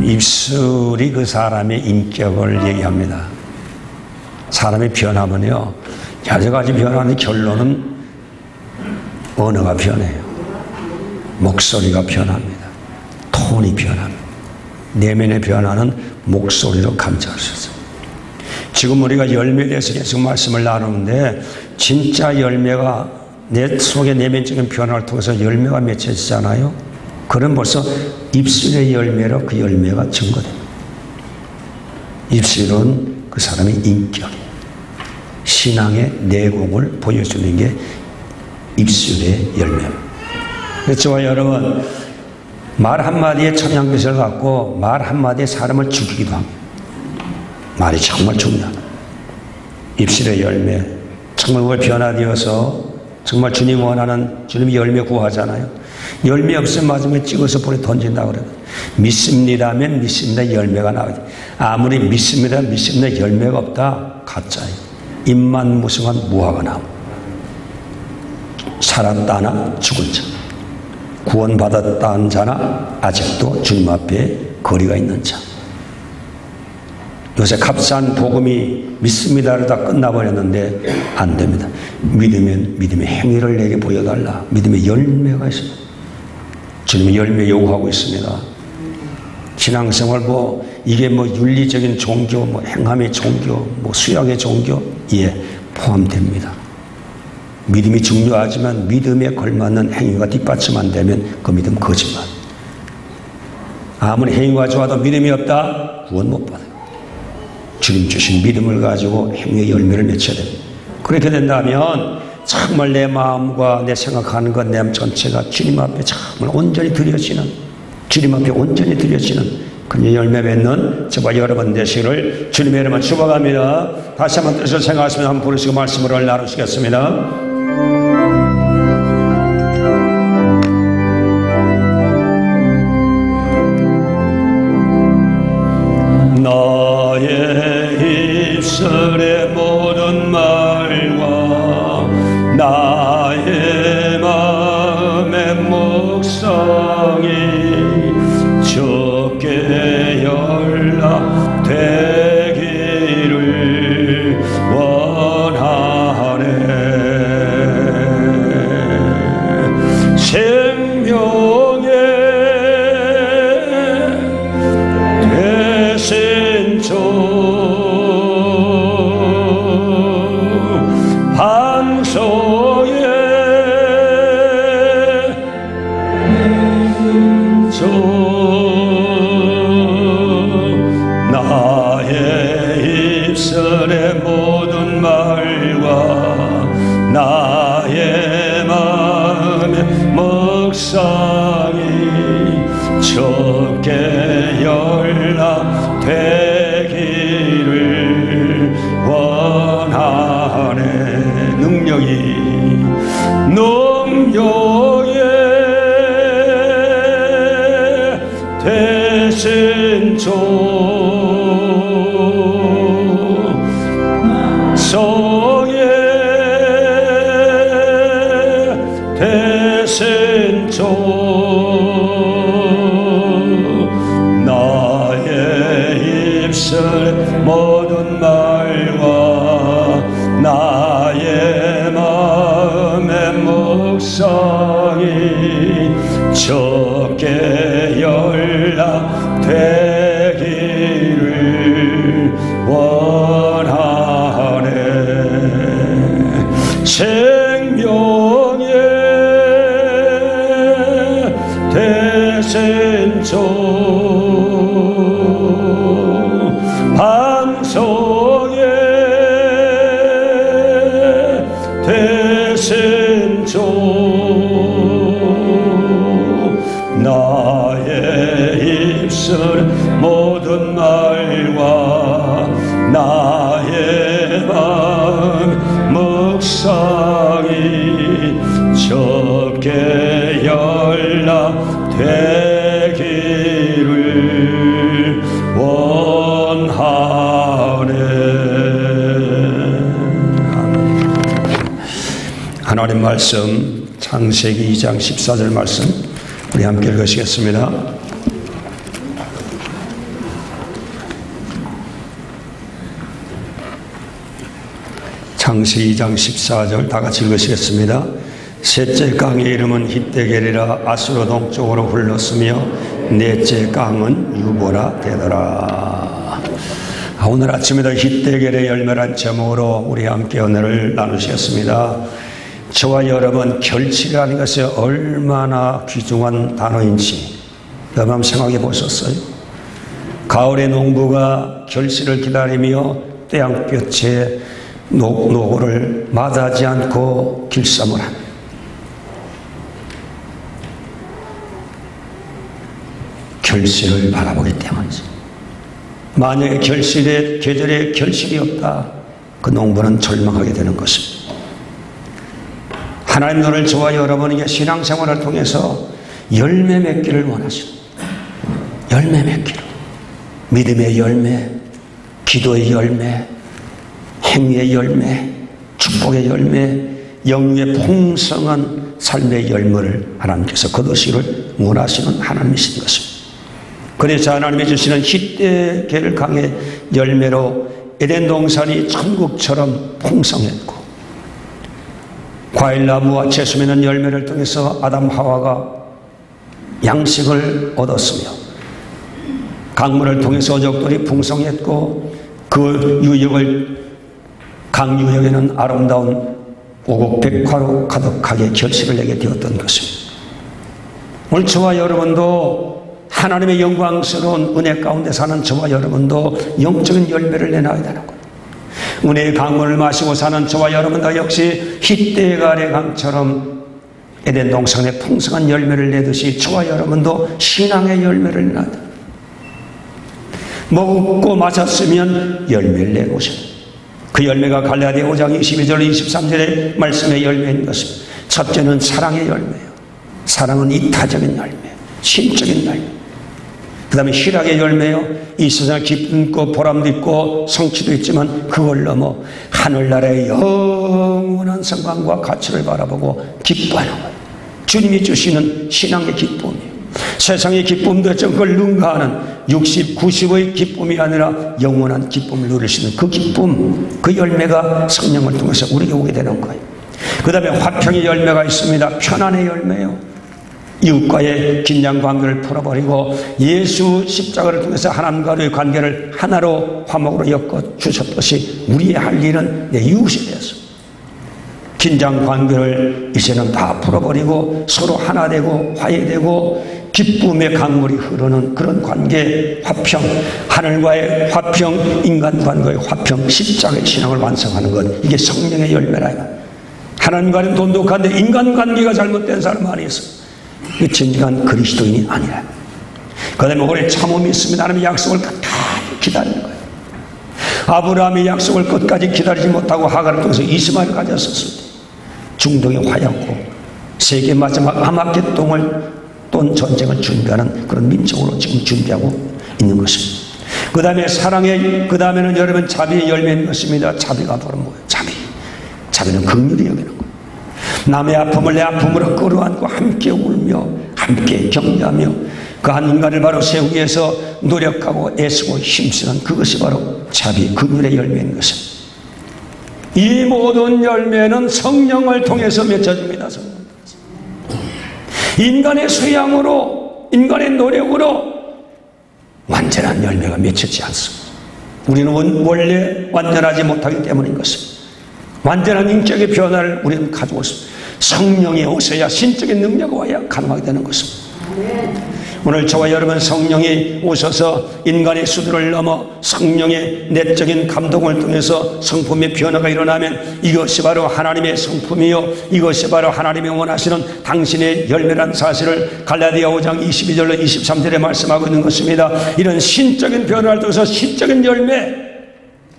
입술이 그 사람의 인격을 얘기합니다. 사람이 변하면요, 여러 가지 변하는 결론은 언어가 변해요. 목소리가 변합니다. 톤이 변합니다. 내면의 변화는 목소리로 감지할 수 있어요. 지금 우리가 열매에 대해서 계속 말씀을 나누는데, 진짜 열매가 내 속의 내면적인 변화를 통해서 열매가 맺혀지잖아요. 그럼 벌써 입술의 열매로 그 열매가 증거됩니다. 입술은 그 사람의 인격이에요. 신앙의 내공을 보여주는 게 입술의 열매입니다. 그래서 저와 여러분, 말 한마디에 청량빛을 갖고 말 한마디에 사람을 죽이기도 합니다. 말이 정말 중요하다. 입술의 열매, 정말 그걸 변화되어서 정말 주님 원하는 주님이 열매 구하잖아요. 열매 없으면 마지막에 찍어서 불에 던진다고 그래요. 믿습니다면 믿습니다 열매가 나와야 돼. 아무리 믿습니다 열매가 없다, 가짜예요. 입만 무성한 무화과 나무. 살았다나 죽은 자, 구원받았다는 자나 아직도 주님 앞에 거리가 있는 자. 요새 값싼 복음이 믿습니다 그러다 끝나버렸는데 안 됩니다. 믿으면 믿음의 행위를 내게 보여달라. 믿음의 열매가 있습니다. 주님의 열매 요구하고 있습니다. 신앙생활 이게 윤리적인 종교, 행함의 종교, 수양의 종교, 예, 포함됩니다. 믿음이 중요하지만 믿음에 걸맞는 행위가 뒷받침 안 되면 그 믿음 거짓말. 아무리 행위가 좋아도 믿음이 없다, 구원 못 받아요. 주님 주신 믿음을 가지고 행위의 열매를 맺혀야 됩니다. 그렇게 된다면 정말 내 마음과 내 생각하는 것, 내 마음 전체가 주님 앞에 정말 온전히 드려지는, 주님 앞에 온전히 드려지는 그런 열매 맺는 저와 여러분 되시기를 주님의 이름으로 축복합니다. 다시 한번 뜻을 생각하시면 한번 부르시고 말씀을 나누시겠습니다. 나의 입술의 모든 말과 나의 마음의 묵상이 주께 연락되기를 원하네. 생명의 대신 주 반석의 주 나의 입술의 모든 말과 나의 마음의 묵상이 주께 연락되기를 원하네. 능력의 대신 주 성의 대신 주 나의 입술 모든 말과 나의 마음의 묵상이 주께 연락되기를 원하네. 생명의 대신 주 반석의 대신 주 나의 입술 모든 말과 나의 마음 묵상이 주께 연락되기를 원하네. 하나님 말씀 창세기 2장 14절 말씀 우리 함께 읽으시겠습니다. 창세기 2장 14절 다 같이 읽으시겠습니다. 셋째 강의 이름은 히데겔이라 아수르 동쪽으로 흘렀으며 넷째 강은 유보라 되더라. 오늘 아침에도 히데겔의 열매란 제목으로 우리 함께 은혜를 나누셨습니다. 저와 여러분, 결실이라는 것이 얼마나 귀중한 단어인지 여러분 생각해 보셨어요? 가을의 농부가 결실을 기다리며 태양볕에 노고를 마다하지 않고 길쌈을 합니다. 결실을 바라보기 때문이죠. 만약에 계절에 결실이 없다, 그 농부는 절망하게 되는 것입니다. 하나님 오늘 저와 여러분에게 신앙생활을 통해서 열매 맺기를 원하십니다. 열매 맺기를. 믿음의 열매, 기도의 열매, 행위의 열매, 축복의 열매, 영유의 풍성한 삶의 열매를 하나님께서 거두시기를 원하시는 하나님이신 것입니다. 그래서 하나님이 주시는 히데겔 강의 열매로 에덴 동산이 천국처럼 풍성했고, 과일나무와 채소 맺는 열매를 통해서 아담 하와가 양식을 얻었으며, 강물을 통해서 어족들이 풍성했고, 그 유역을 강유역에는 아름다운 오곡백화로 가득하게 결실을 내게 되었던 것입니다. 오늘 저와 여러분도 하나님의 영광스러운 은혜 가운데 사는 저와 여러분도 영적인 열매를 내놔야 되는 거예요. 은혜의 강물을 마시고 사는 저와 여러분도 역시 히데겔의 강처럼 에덴 동산에 풍성한 열매를 내듯이 저와 여러분도 신앙의 열매를 내놔야 돼요. 먹고 마셨으면 열매를 내놓으셔야 돼요. 그 열매가 갈라디아 5장 22절 23절의 말씀의 열매인 것입니다. 첫째는 사랑의 열매예요. 사랑은 이타적인 열매, 신적인 열매. 그 다음에 희락의 열매요. 이 세상에 기쁨 있고 보람도 있고 성취도 있지만 그걸 넘어 하늘나라의 영원한 성광과 가치를 바라보고 기뻐하는 거예요. 주님이 주시는 신앙의 기쁨이에요. 세상의 기쁨도 있지만 그걸 능가하는 60, 90의 기쁨이 아니라 영원한 기쁨을 누리시는 그 기쁨, 그 열매가 성령을 통해서 우리에게 오게 되는 거예요. 그 다음에 화평의 열매가 있습니다. 편안의 열매요. 이웃과의 긴장 관계를 풀어버리고 예수 십자가를 통해서 하나님과의 관계를 하나로 화목으로 엮어 주셨듯이 우리의 할 일은 내 이웃에 대해서 긴장 관계를 이제는 다 풀어버리고 서로 하나 되고 화해되고 기쁨의 강물이 흐르는 그런 관계, 화평, 하늘과의 화평, 인간과의 화평, 십자가의 신앙을 완성하는 것, 이게 성령의 열매라. 하나님과는 돈독한데 인간관계가 잘못된 사람 많이 있어요. 그 진정한 그리스도인이 아니라. 그 다음에 오래 참음이 있습니다. 하나님의 약속을 끝까지 기다리는 거예요. 아브라함의 약속을 끝까지 기다리지 못하고 하갈을 통해서 이스마엘을 가졌었을 때 중동에 화였고 세계 마지막 아마겟돈을 돈 전쟁을 준비하는 그런 민족으로 지금 준비하고 있는 것입니다. 그 다음에 사랑의, 그 다음에는 여러분 자비의 열매인 것입니다. 자비가 바로 뭐예요? 자비는 긍휼히 여기는 거예요. 남의 아픔을 내 아픔으로 끌어안고 함께 울며 함께 격려하며 그 한 인간을 바로 세우기 위해서 노력하고 애쓰고 힘쓰는 그것이 바로 자비, 긍휼의 열매인 것입니다. 이 모든 열매는 성령을 통해서 맺혀집니다. 인간의 수양으로, 인간의 노력으로 완전한 열매가 맺혀지지 않습니다. 우리는 원래 완전하지 못하기 때문인 것입니다. 완전한 인격의 변화를 우리는 가지고 있습니다. 성령이 오셔야 신적인 능력이 와야 가능하게 되는 것입니다. 오늘 저와 여러분 성령이 오셔서 인간의 수준을 넘어 성령의 내적인 감동을 통해서 성품의 변화가 일어나면 이것이 바로 하나님의 성품이요, 이것이 바로 하나님이 원하시는 당신의 열매란 사실을 갈라디아 5장 22절로 23절에 말씀하고 있는 것입니다. 이런 신적인 변화를 통해서 신적인 열매,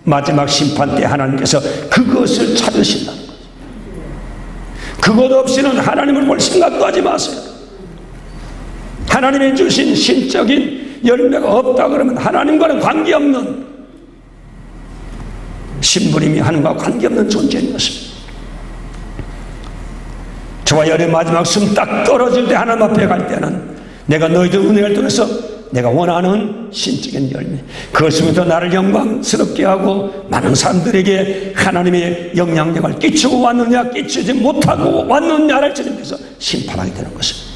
마지막 심판 때 하나님께서 그것을 찾으신다는 거죠. 그것 없이는 하나님을 볼 생각도 하지 마세요. 하나님이 주신 신적인 열매가 없다 그러면 하나님과는 관계없는, 신부님이 하나님과 관계없는 존재인 것입니다. 저와 여러분 마지막 숨 딱 떨어질 때 하나님 앞에 갈 때는 내가 너희들 은혜를 통해서 내가 원하는 신적인 열매, 그것으로부터 나를 영광스럽게 하고 많은 사람들에게 하나님의 영향력을 끼치고 왔느냐 끼치지 못하고 왔느냐를 주님께서 심판하게 되는 것입니다.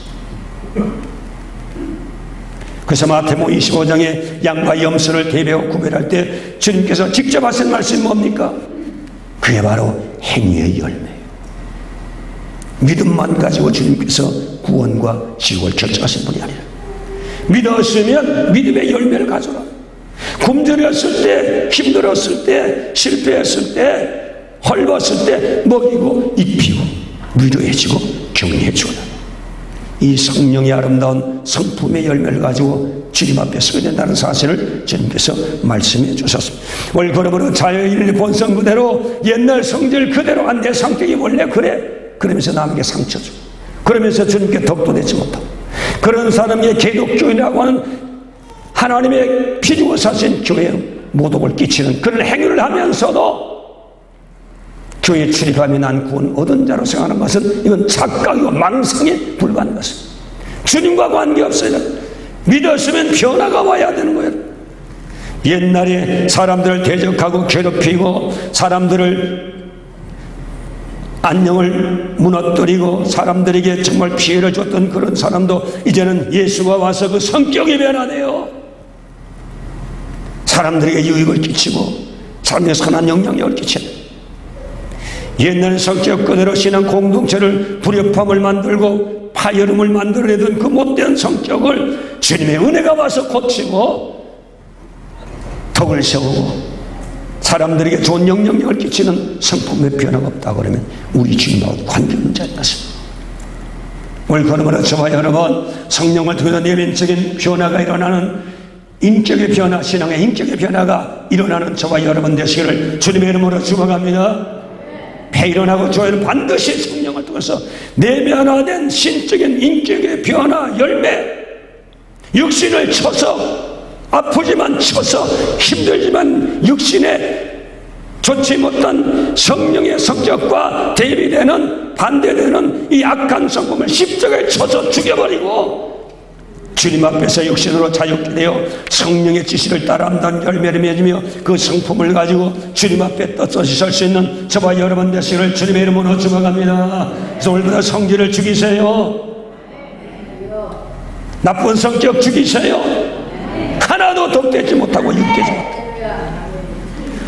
그래서 마태복음 25장에 양과 염소를 대비하고 구별할 때 주님께서 직접 하신 말씀이 뭡니까? 그게 바로 행위의 열매예요. 믿음만 가지고 주님께서 구원과 지옥을 결정하신 분이 아니라 믿었으면 믿음의 열매를 가져라. 굶주렸을 때, 힘들었을 때, 실패했을 때, 헐벗을 때 먹이고 입히고 위로해주고 격려해주고, 이 성령의 아름다운 성품의 열매를 가지고 주님 앞에 서게 된다는 사실을 주님께서 말씀해 주셨습니다. 오늘 그러므로 자유인의 본성 그대로 옛날 성질 그대로 한 내 성격이 원래 그래, 그러면서 남에게 상처 주고, 그러면서 주님께 덕도 되지 못하고, 그런 사람의 개독교인이라고 하는 하나님의 피 주고 사신 교회에 모독을 끼치는 그런 행위를 하면서도 교회에 출입하며 난 구원 얻은 자로 생각하는 것은 이건 착각이고 망상에 불과한 것입니다. 주님과 관계없어요. 믿었으면 변화가 와야 되는 거예요. 옛날에 사람들을 대적하고 괴롭히고 사람들을 안녕을 무너뜨리고 사람들에게 정말 피해를 줬던 그런 사람도 이제는 예수가 와서 그 성격이 변화돼요. 사람들에게 유익을 끼치고 사람에게 선한 영향력을 끼치는, 옛날 성격 그대로 신앙 공동체를 불협화음을 만들고 파열음을 만들어내던 그 못된 성격을 주님의 은혜가 와서 고치고 덕을 세우고 사람들에게 좋은 영향력을 끼치는 성품의 변화가 없다 그러면 우리 주님하고 관계없는 자인 것입니다. 오늘 그러므로 저와 여러분, 성령을 통해서 내면적인 변화가 일어나는 인격의 변화, 신앙의 인격의 변화가 일어나는 저와 여러분 되시기를 주님의 이름으로 축원합니다. 배일원하고 조회는 반드시 성령을 통해서 내면화된 신적인 인격의 변화, 열매, 육신을 쳐서 아프지만 쳐서 힘들지만 육신에 좋지 못한 성령의 성격과 대비되는 반대되는 이 악한 성품을 십자가에 쳐서 죽여버리고 주님 앞에서 육신으로 자유케 되어 성령의 지시를 따라한다는 열매를 맺으며 그 성품을 가지고 주님 앞에 떳떳이 설 수 있는 저와 여러분 되시기를 주님의 이름으로 축원합니다. 그래서 오늘부터 성질을 죽이세요. 나쁜 성격 죽이세요. 하나도 덕되지 못하고 육되지 못하고,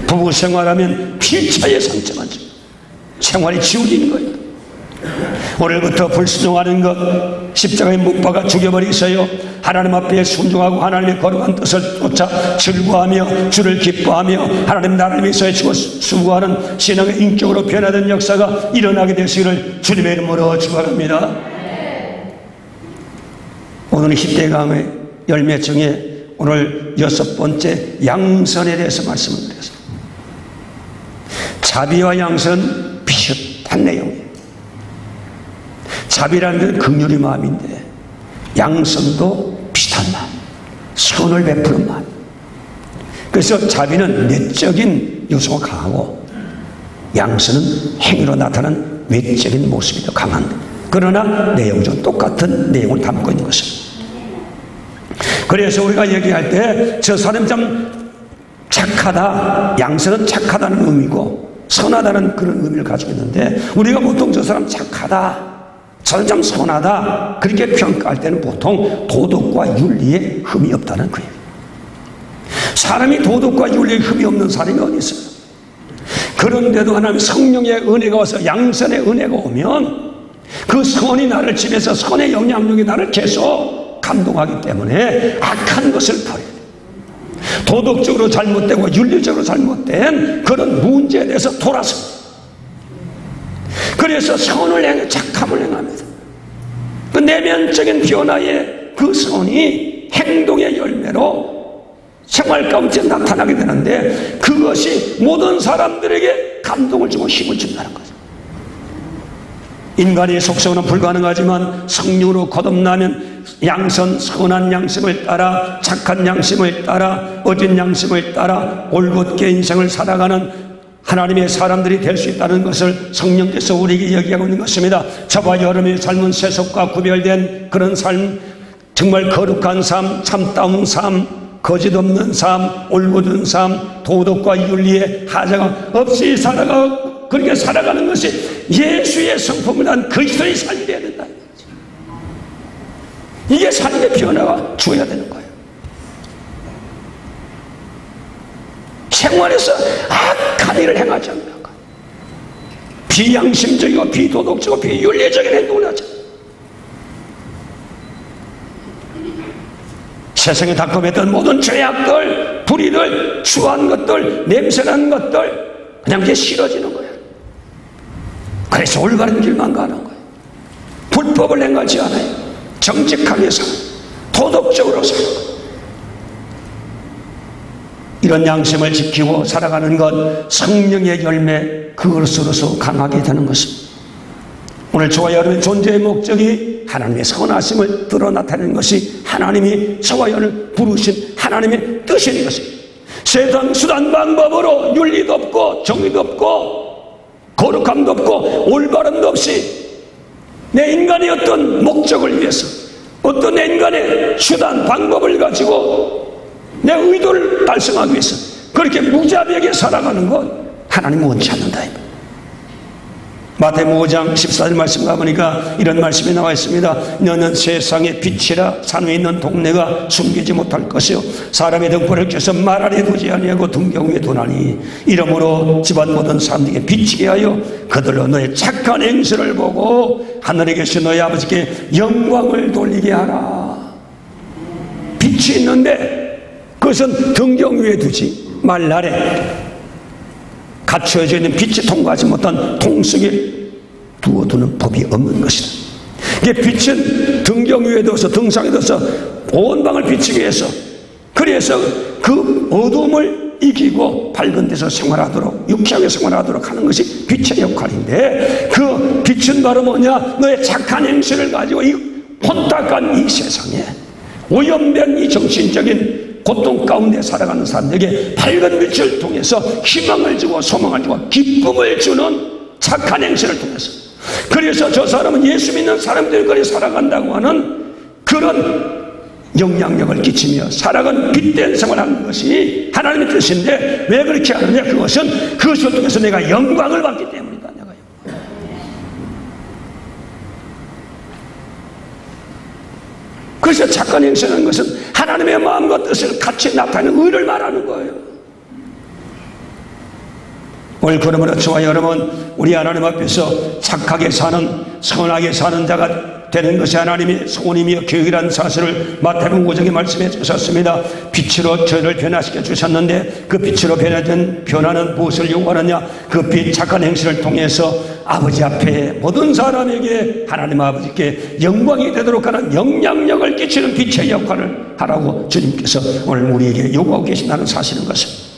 부부 생활하면 필차의 상처만 줘. 생활이 지옥인 거예요. 오늘부터 불순종하는 것 십자가에 못 박아 죽여버리세요. 하나님 앞에 순종하고 하나님의 거룩한 뜻을 쫓아 즐거워하며 주를 기뻐하며 하나님 나라를 위해서 수고하는 신앙의 인격으로 변화된 역사가 일어나게 되시기를 주님의 이름으로 축원합니다. 오늘 희대강의 열매 중에 오늘 6번째 양선에 대해서 말씀을 드렸습니다. 자비와 양선 비슷한 내용이에요. 자비라는 것은 긍휼의 마음인데 양선도 비슷한 마음, 선을 베푸는 마음. 그래서 자비는 내적인 요소가 강하고 양선은 행위로 나타나는 외적인 모습이 더 강한, 그러나 내용은 똑같은 내용을 담고 있는 것입니다. 그래서 우리가 얘기할 때 저 사람 참 착하다, 양선은 착하다는 의미고 선하다는 그런 의미를 가지고 있는데, 우리가 보통 저 사람 착하다, 저는 참 선하다 그렇게 평가할 때는 보통 도덕과 윤리에 흠이 없다는 거예요. 사람이 도덕과 윤리에 흠이 없는 사람이 어디 있어요? 그런데도 하나님 성령의 은혜가 와서 양선의 은혜가 오면 그 선이 나를 지배해서 선의 영향력이 나를 계속 감동하기 때문에 악한 것을 버려요. 도덕적으로 잘못되고 윤리적으로 잘못된 그런 문제에 대해서 돌아섭니다. 그래서 선을 행해 착함을 행합니다. 그 내면적인 변화의 그 선이 행동의 열매로 생활 가운데 나타나게 되는데, 그것이 모든 사람들에게 감동을 주고 힘을 준다는 거죠. 인간의 속성은 불가능하지만 성령으로 거듭나면 양선, 선한 양심을 따라 착한 양심을 따라 어진 양심을 따라 올곧게 인생을 살아가는 하나님의 사람들이 될 수 있다는 것을 성령께서 우리에게 얘기하고 있는 것입니다. 저와 여러분의 삶은 세속과 구별된 그런 삶, 정말 거룩한 삶, 참다운 삶, 거짓 없는 삶, 올곧은 삶, 도덕과 윤리에 하자가 없이 그렇게 살아가는 것이 예수의 성품이란 그리스도의 삶이 되어야 된다. 이게 삶의 변화가 주어야 되는 거예요. 생활에서 악한 일을 행하지 않는 것, 비양심적이고 비도덕적이고 비윤리적인 행동을 하지 않는, 세상에 닥쳐했던 모든 죄악들, 불의들, 추한 것들, 냄새나는 것들 그냥 이게 싫어지는 거예요. 그래서 올바른 길만 가는 거예요. 불법을 행하지 않아요. 정직하게 살아요. 도덕적으로 살아요. 이런 양심을 지키고 살아가는 것, 성령의 열매, 그것으로서 강하게 되는 것입니다. 오늘 저와 여러분의 존재의 목적이 하나님의 선하심을 드러나타내는 것이 하나님이 저와 여러분을 부르신 하나님의 뜻인 것입니다. 세상 수단 방법으로 윤리도 없고 정의도 없고 거룩함도 없고 올바름도 없이 내 인간의 어떤 목적을 위해서 어떤 내 인간의 수단 방법을 가지고 내 의도를 달성하기 위해서 그렇게 무자비하게 살아가는 것 하나님은 원치 않는다. 마태복음 5장 14절 말씀 가보니까 이런 말씀이 나와 있습니다. 너는 세상의 빛이라 산 위에 있는 동네가 숨기지 못할 것이요 사람의 등불을 켜서 말 아래 두지 아니하고 등경 위에 두나니 이러므로 집안 모든 사람들에게 비치게 하여 그들로 너의 착한 행실을 보고 하늘에 계신 너의 아버지께 영광을 돌리게 하라. 빛이 있는데 그것은 등경 위에 두지 말 아래 갖춰져 있는 빛이 통과하지 못한 통 속에 두어두는 법이 없는 것이다. 이게 빛은 등경 위에 둬서 등상에 둬서 온 방을 비추기 위해서 그래서 그 어둠을 이기고 밝은 데서 생활하도록 유쾌하게 생활하도록 하는 것이 빛의 역할인데 그 빛은 바로 뭐냐? 너의 착한 행실을 가지고 이 혼탁한 이 세상에 오염된 이 정신적인 고통 가운데 살아가는 사람들에게 밝은 빛을 통해서 희망을 주고 소망을 주고 기쁨을 주는 착한 행실을 통해서 그래서 저 사람은 예수 믿는 사람들이 그렇게 살아간다고 하는 그런 영향력을 끼치며 살아가는 빛된 생활을 하는 것이 하나님의 뜻인데 왜 그렇게 하느냐? 그것은 그것을 통해서 내가 영광을 받기 때문이다. 그래서 착한 행실하는 것은 하나님의 마음과 뜻을 같이 나타내는 의를 말하는 거예요. 오늘 그러므로 저와 여러분 우리 하나님 앞에서 착하게 사는 선하게 사는 자가 되는 것이 하나님의 소원이며 계획이라는 사실을 마태복음 5장에 말씀해 주셨습니다. 빛으로 저희를 변화시켜 주셨는데 그 빛으로 변화는 무엇을 요구하느냐? 그 빛 착한 행실을 통해서 아버지 앞에 모든 사람에게 하나님 아버지께 영광이 되도록 하는 영향력을 끼치는 빛의 역할을 하라고 주님께서 오늘 우리에게 요구하고 계신다는 사실인 것입니다.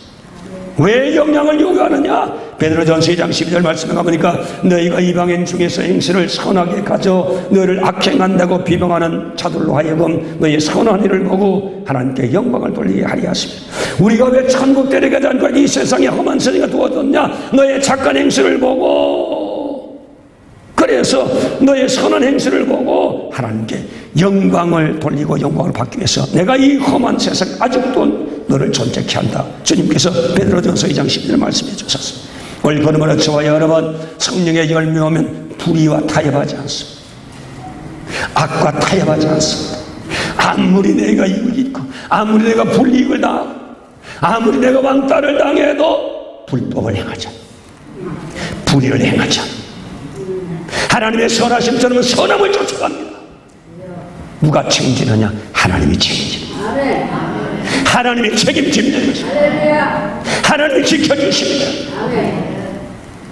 왜 영향을 요구하느냐? 베드로전서 2장 12절 말씀에 가보니까 너희가 이방인 중에서 행실을 선하게 가져 너희를 악행한다고 비방하는 자들로 하여금 너희의 선한 일을 보고 하나님께 영광을 돌리게 하리 하십니다. 우리가 왜 천국 데려가지 않고 이 세상에 험한 세상에 두어뒀냐? 너의 착한 행실을 보고 그래서 너의 선한 행실을 보고 하나님께 영광을 돌리고 영광을 받기 위해서 내가 이 험한 세상 아직도 너를 존재케 한다. 주님께서 베드로전서 2장 12절 말씀해 주셨습니다. 오늘 그러므로 저와 여러분 성령의 열매 오면 불의와 타협하지 않습니다. 악과 타협하지 않습니다. 아무리 내가 이익을 잃고 아무리 내가 불이익을 당하고 아무리 내가 왕따를 당해도 불법을 행하지 않습니다. 불의를 행하지 않습니다. 하나님의 선하심처럼 선함을 쫓아갑니다. 누가 책임지느냐? 하나님이 책임집니다. 하나님이 책임집니다. 하나님이 지켜주십니다.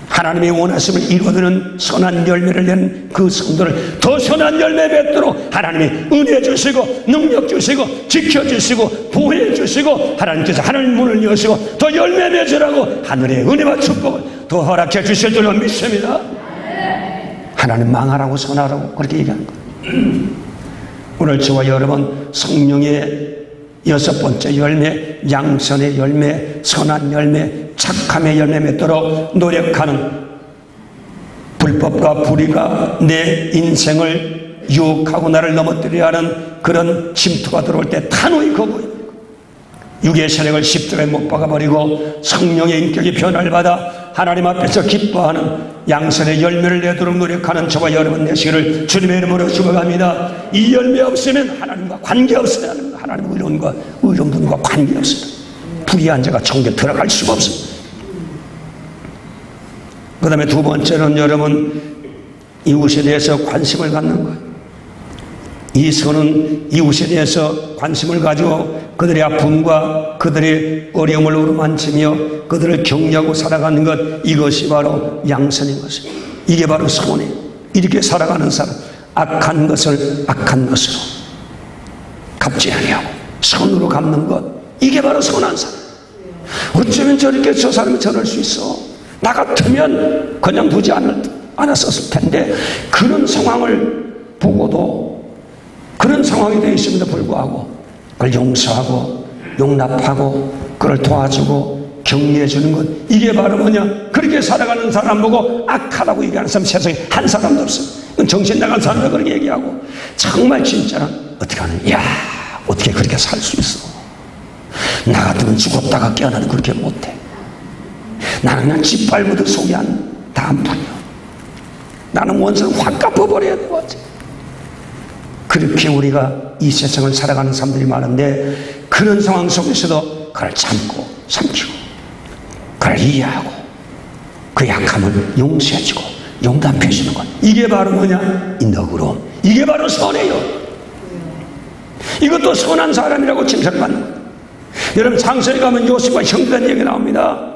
하나님의 원하심을 이루어드는 선한 열매를 낸 그 성도를 더 선한 열매 맺도록 하나님이 은혜 주시고 능력 주시고 지켜주시고 보호해 주시고 하나님께서 하늘 문을 여시고 더 열매 맺으라고 하늘의 은혜와 축복을 더 허락해 주실 줄로 믿습니다. 하나님 망하라고 선하라고 그렇게 얘기하는 거예요. 오늘 저와 여러분 성령의 6번째 열매, 양선의 열매, 선한 열매, 착함의 열매 맺도록 노력하는 불법과 불의가 내 인생을 유혹하고 나를 넘어뜨리려 하는 그런 침투가 들어올 때 단호히 거부해요. 육의 세력을 십자가에 못 박아버리고 성령의 인격이 변화를 받아 하나님 앞에서 기뻐하는 양선의 열매를 내도록 노력하는 저와 여러분 되시기를 주님의 이름으로 축원합니다. 이 열매 없으면 하나님과 관계없어요. 하나님의 의로움과 의로움과 관계없어요. 불의한 자가 천국에 들어갈 수가 없어요. 그 다음에 두 번째는 여러분, 이웃에 대해서 관심을 갖는 거예요. 이 선은 이웃에 대해서 관심을 가지고 그들의 아픔과 그들의 어려움을 어루만지며 그들을 격려하고 살아가는 것, 이것이 바로 양선인 것입니다. 이게 바로 선이에요. 이렇게 살아가는 사람, 악한 것을 악한 것으로 갚지 아니하고 선으로 갚는 것, 이게 바로 선한 사람. 어쩌면 저렇게 저 사람이 저럴 수 있어. 나 같으면 그냥 두지 않았었을 텐데, 그런 상황을 보고도 그런 상황이 되어 있음에도 불구하고 그걸 용서하고 용납하고 그걸 도와주고 격려해 주는 것, 이게 바로 뭐냐? 그렇게 살아가는 사람 보고 악하다고 얘기하는 사람 세상에 한 사람도 없어. 정신 나간 사람도 그렇게 얘기하고, 정말 진짜는 어떻게 하는, 야, 어떻게 그렇게 살 수 있어? 나 같으면 죽었다가 깨어나도 그렇게 못해. 나는 그냥 짓밟아도 속이 다 안 풀려. 나는 원수는 확 갚아버려야 돼. 그렇게 우리가 이 세상을 살아가는 사람들이 많은데, 그런 상황 속에서도 그걸 참고 삼키고 그걸 이해하고 그 약함을 용서해주고 용납해주는 것, 이게 바로 뭐냐? 이 너그러움, 이게 바로 선해요. 이것도 선한 사람이라고 칭찬받는 거예요. 여러분, 창세기 가면 요셉과 형제들 얘기 나옵니다.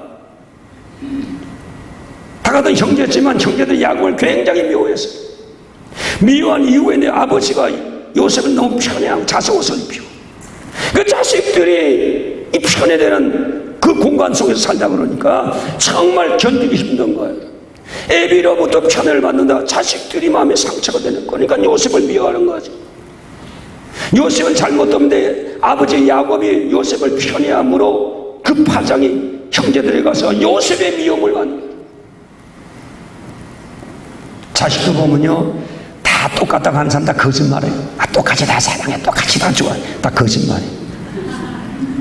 다 같은 형제지만 형제들 야곱을 굉장히 미워했어요. 미워한 이후에 내 아버지가 요셉을 너무 편애하고 자식 옷을 입히고, 그 자식들이 이 편애되는 그 공간 속에서 살다 그러니까 정말 견디기 힘든 거예요. 애비로부터 편애를 받는다. 자식들이 마음에 상처가 되는 거니까 요셉을 미워하는 거죠. 요셉은 잘못했는데 아버지 야곱이 요셉을 편애함으로 그 파장이 형제들에 가서 요셉의 미움을 받는 거예요. 자식도 보면요, 다 똑같다고 하는 사람 다 거짓말해요. 아, 똑같이 다 사랑해, 똑같이 다 좋아해. 다 거짓말이에요.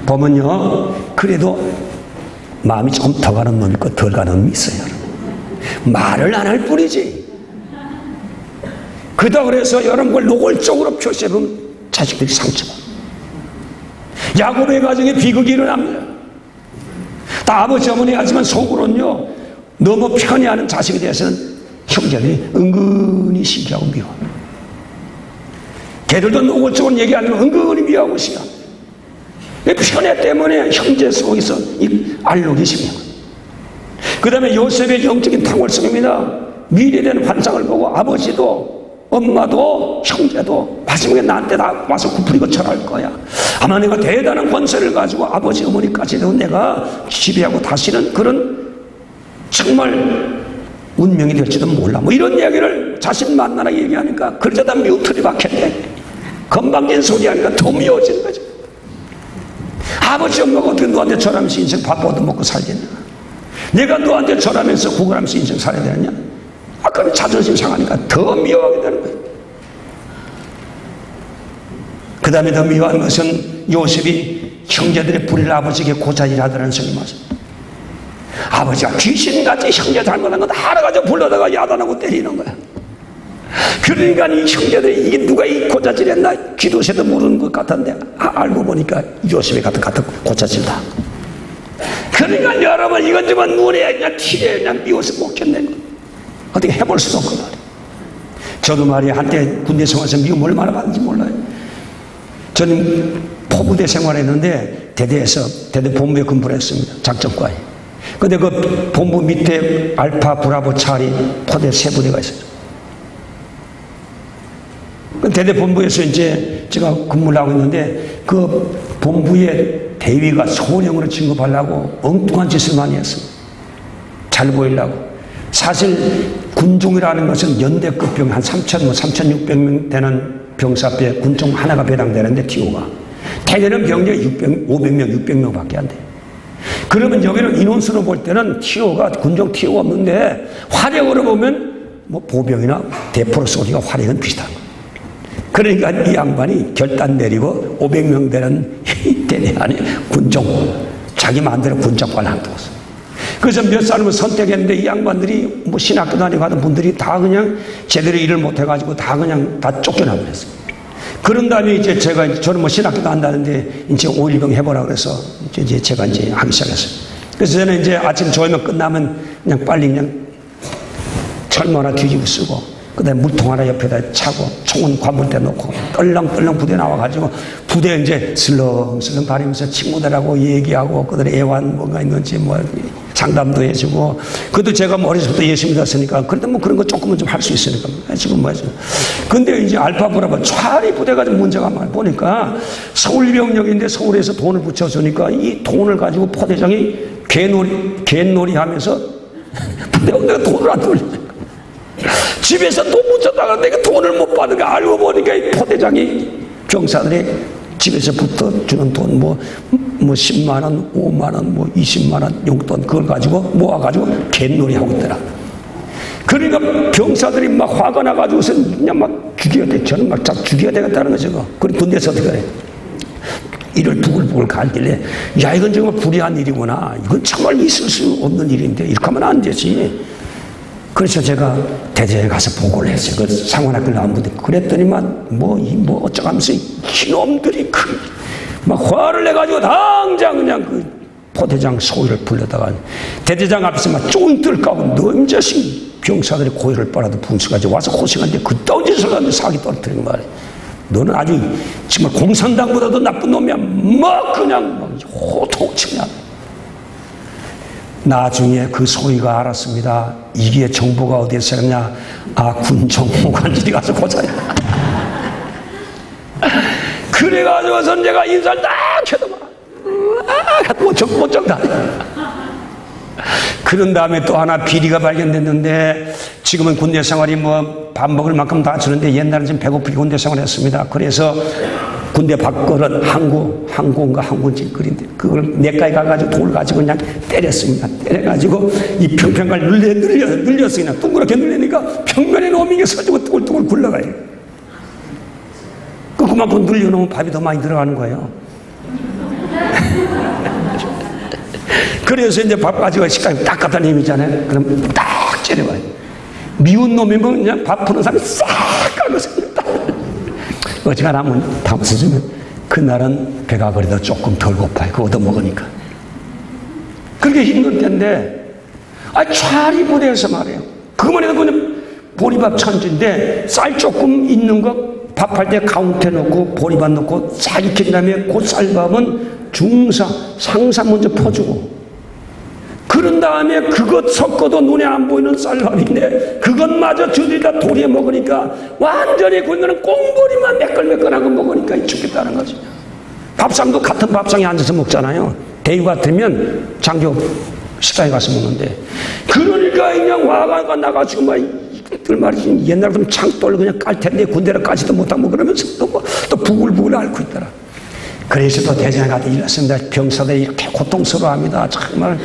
보면요, 그래도 마음이 조금 더 가는 놈이 있고 덜 가는 놈이 있어요. 말을 안 할 뿐이지. 그러다 그래서 여러분 걸 노골적으로 표시해보면 자식들이 상처받아요. 야곱의 가정에 비극이 일어납니다. 다 아버지 어머니 하지만 속으로는요, 너무 편애하는 자식에 대해서는 형제들이 은근히 시기하고 미워. 걔들도 노골적으로 얘기하는 거 은근히 미워하고 시기하. 편애 때문에 형제 속에서 이 알록이 심해요. 그 다음에 요셉의 영적인 탕월성입니다. 미래에 대한 환상을 보고 아버지도 엄마도 형제도 마지막에 나한테 다 와서 굽부리고 절할 거야. 아마 내가 대단한 권세를 가지고 아버지 어머니까지도 내가 지배하고 다시는 그런 정말 운명이 될지도 몰라. 뭐 이런 이야기를 자신 만나라 얘기하니까 그러자다 뮤트리 박혔네. 건방진 소리 하니까 더 미워지는 거죠. 아버지 엄마가 어떻게 너한테 절하면서 인생 밥 얻어먹고 살겠냐? 내가 너한테 절하면서 구걸하면서 인생 살아야 되느냐? 아, 그럼 자존심 상하니까 더 미워하게 되는 거예요. 그 다음에 더 미워한 것은 요셉이 형제들의 불의를 아버지에게 고자질하더라는 소리 맞습니다. 아버지가 귀신같이 형제 잘못한 거 다 알아가지고 불러다가 야단하고 때리는 거야. 그러니까 이 형제들이 이게 누가 이 고자질했나 기도새도 모르는 것 같은데, 알고 보니까 요셉이 같은 고자질다. 그러니까 여러분, 이건 정말 눈에 그냥 티에 그냥 미워서 못 견내는 거. 어떻게 해볼 수도 없거든. 저도 말이야, 한때 군대 생활에서 미움 얼마나 받는지 몰라요. 저는 포부대 생활했는데 대대 본부에 근무를 했습니다. 작전과에. 근데 그 본부 밑에 알파, 브라보, 차리, 포대 세 부대가 있어요. 대대 본부에서 이제 제가 근무를 하고 있는데, 그 본부의 대위가 소령으로 진급하려고 엉뚱한 짓을 많이 했습니다. 잘 보이려고. 사실 군종이라는 것은 연대급 병 한 3,600명 되는 병사배 군종 하나가 배당되는데, TO가 대대는 병력이 500명, 600명 밖에 안 돼요. 그러면 여기는 인원수로 볼 때는 TO가, 군종 TO가 없는데, 화력으로 보면 뭐 보병이나 대포로 쏘기가 화력은 비슷한 거예요. 그러니까 이 양반이 결단 내리고 500명 되는 대대 안에 군종, 자기 마음대로 군장관을 한다고서. 그래서 몇 사람을 선택했는데 이 양반들이 뭐 신학교 다니고 하던 분들이 다 그냥 제대로 일을 못해가지고 다 그냥 다 쫓겨나버렸어요. 그런 다음에 이제 저는 뭐 신학교도 한다는데 이제 5.18 해보라 그래서 이제 제가 이제 하기 시작했어요. 그래서 저는 이제 아침 조회만 끝나면 그냥 빨리 그냥 철모 하나 뒤집어 쓰고 그 다음에 물통 하나 옆에다 차고 총은 관물대 놓고 떨렁떨렁 부대 나와가지고 부대 이제 슬렁슬렁 다니면서 친구들하고 얘기하고 그들의 애환 뭔가 있는지 뭐 상담도 해주고 그것도 제가 머릿속부터 예수 믿었으니까 그래도 뭐 그런 거 조금은 좀 할 수 있으니까 지금 뭐죠. 근데 이제 알파 브라보 차리 부대가 좀 문제가 많아 보니까 서울병력인데 서울에서 돈을 붙여주니까 이 돈을 가지고 포대장이 갯놀이 하면서 부대원들가 돈을 안 돌리니까 집에서 돈 묻혔다가 내가 돈을 못 받는 거 알고 보니까 이 포대장이 병사들의 집에서부터 주는 돈 뭐 10만원, 5만원, 뭐 20만원 용돈 그걸 가지고 모아가지고 갯놀이 하고 있더라. 그러니까 병사들이 막 화가 나가지고서 그냥 막 죽여야 돼. 저는 막 죽여야 되겠다는 거죠. 그리고 군대에서 어떻게 해? 이를 부글부글 갈길래 야 이건 정말 불의한 일이구나. 이건 정말 있을 수 없는 일인데 이렇게 하면 안 되지. 그래서 제가 대전에 가서 보고를 했어요. 그 상관학교 나온 분들 그랬더니만 뭐 어쩌면서 이놈들이 막 화를 내가지고 당장 그냥 그 포대장 소위를 불러다가 대대장 앞에서 막 쫑들 까고 너 임자식 병사들이 고열을 빨아도 분수까지 와서 고생하는데 그딴 짓을 하는데 사기 떨어뜨리는 말이야. 너는 아주 정말 공산당보다도 나쁜 놈이야. 막 그냥 막 호통치냐. 나중에 그 소위가 알았습니다. 이게 정보가 어디에서 했냐? 아, 군정무관들이 가서 고자야. 그래가지고서 내가 인사를 딱 해도 못 정다. 그런 다음에 또 하나 비리가 발견됐는데 지금은 군대 생활이 뭐 밥 먹을 만큼 다 주는데 옛날에는 좀 배고프게 군대 생활했습니다. 그래서 군대 밥그릇 항구인지 그런데 그걸 내과에 가가지고 돌 가지고 그냥 때렸습니다. 때려가지고 이 평평을 늘렸어 그냥 둥그렇게 늘리니까 평면에 놈이 게 서지고 뚜글뚜글 굴러가요. 그만큼 늘려놓으면 밥이 더 많이 들어가는 거예요. 그래서 이제 밥 가지고 식당에 딱 갖다 내미잖아요. 그럼 딱 째려봐요. 미운 놈이면 그냥 밥 푸는 사람이 싹 깔고 생겼다. 어지간하면 한번 담아서주면 그날은 배가 그래도 조금 덜 고파요. 그거 얻어먹으니까. 그렇게 힘든 때인데 차리 부대에서 말이에요. 그것만 해도 그냥 보리밥 천지인데 쌀 조금 있는 거 밥할 때 가운데 넣고 보리밥 넣고 싹 익힌 다음에 그 쌀밥은 중사, 상사 먼저 퍼주고 그런 다음에 그것 섞어도 눈에 안 보이는 쌀밥인데 그것마저 저들이다 도리에 먹으니까 완전히 군대는 꽁보리만 매끌매끌하고 먹으니까 죽겠다는 거죠. 밥상도 같은 밥상에 앉아서 먹잖아요. 대유 같으면 장교 식당에 가서 먹는데 그러니까 그냥 화가 나가지고 막 이들 말이지 옛날 같으면 창돌 그냥 깔 텐데 군대를 까지도 못하고 그러면서 또 부글부글 앓고 있더라. 그래서 또 대전에 가서 일났습니다. 병사들이 이렇게 고통스러워합니다. 정말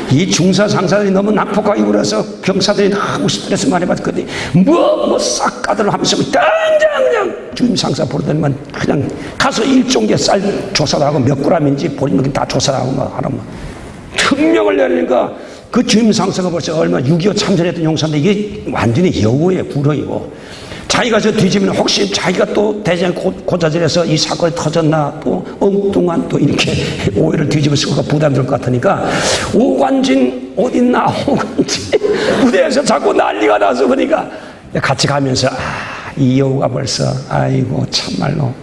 이 중사 상사들이 너무 난폭하게 굴어서 병사들이 너무 스트레스 많이 받거든요. 싹 까들어 하면서 당장 그냥 주임 상사 부르더니만 그냥 가서 일종계 쌀 조사를 하고 몇 그램인지 보리먹기 다 조사를 하고 막 하는 특명을 내리니까 그 주임 상사가 벌써 얼마 6.25 참전했던 용사인데 이게 완전히 여우의 불허이고 자기가 저 뒤지면 혹시 자기가 또 대전 고자질에서 이 사건이 터졌나 또 엉뚱한 또 이렇게 오해를 뒤집어 쓰고 부담될 것 같으니까 오관진 어딨나 오관진 부대에서 자꾸 난리가 나서 그러니까 같이 가면서 이 여우가 벌써 아이고 참말로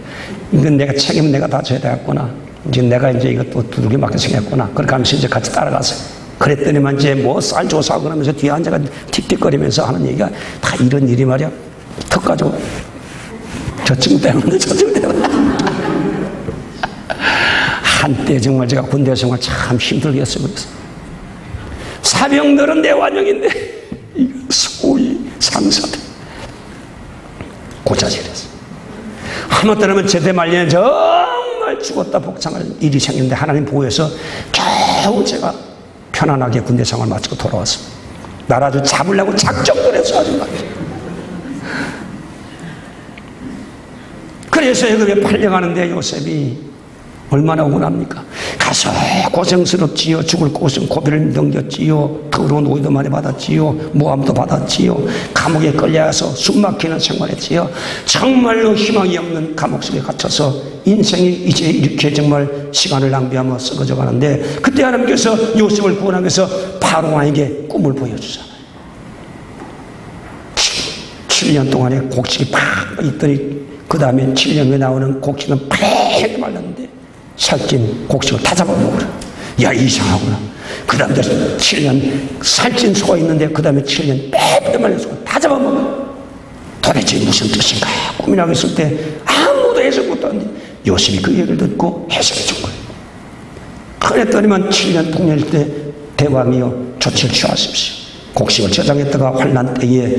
이건 내가 책임은 내가 다 져야 되겠구나. 이제 내가 이제 이것도 두둑이 맞게 생겼구나. 그렇게 하면서 이제 같이 따라갔어요. 그랬더니만 이제 뭐 쌀 조사하고 그러면서 뒤에 앉아가 틱틱거리면서 하는 얘기가 다 이런 일이 말이야. 턱 가지고 저 친구 때문에 저 친구 때문에 한때 정말 제가 군대 생활 참 힘들게 했어요. 그래서 사병들은 내 완영인데 소위 상사들 고자질했어. 하마터면 제대 말년에 정말 죽었다 복창할 일이 생겼는데 하나님 보호해서 겨우 제가 편안하게 군대 생활 마치고 돌아왔습니다. 나를 아주 잡으려고 작정을 해서 아주 말이에요. 그래서 애굽에 팔려가는데 요셉이 얼마나 억울합니까? 가서 고생스럽지요. 죽을 곳은 고비를 넘겼지요. 더러운 오이도 많이 받았지요. 모함도 받았지요. 감옥에 끌려가서 숨막히는 생활했지요. 정말로 희망이 없는 감옥 속에 갇혀서 인생이 이제 이렇게 정말 시간을 낭비하며 썩어져 가는데, 그때 하나님께서 요셉을 구원하기 위해서 바로 왕에게 꿈을 보여주잖아요. 7년 동안에 곡식이 팍 있더니 그 다음에 7년 후에 나오는 곡식은 파랗게 말랐는데 살찐 곡식을 다 잡아먹으라. 야, 이상하구나. 그 다음에 7년 살찐 소가 있는데 그 다음에 7년 빼빼 말린 소가 다 잡아먹어. 도대체 무슨 뜻인가 고민하고 있을 때 아무도 해석 못하는데 요셉이 그 얘기를 듣고 해석해 준 거예요. 그랬더니만 7년 풍년일 때 대왕이여 조치를 취하십시오. 곡식을 저장했다가 환난 때에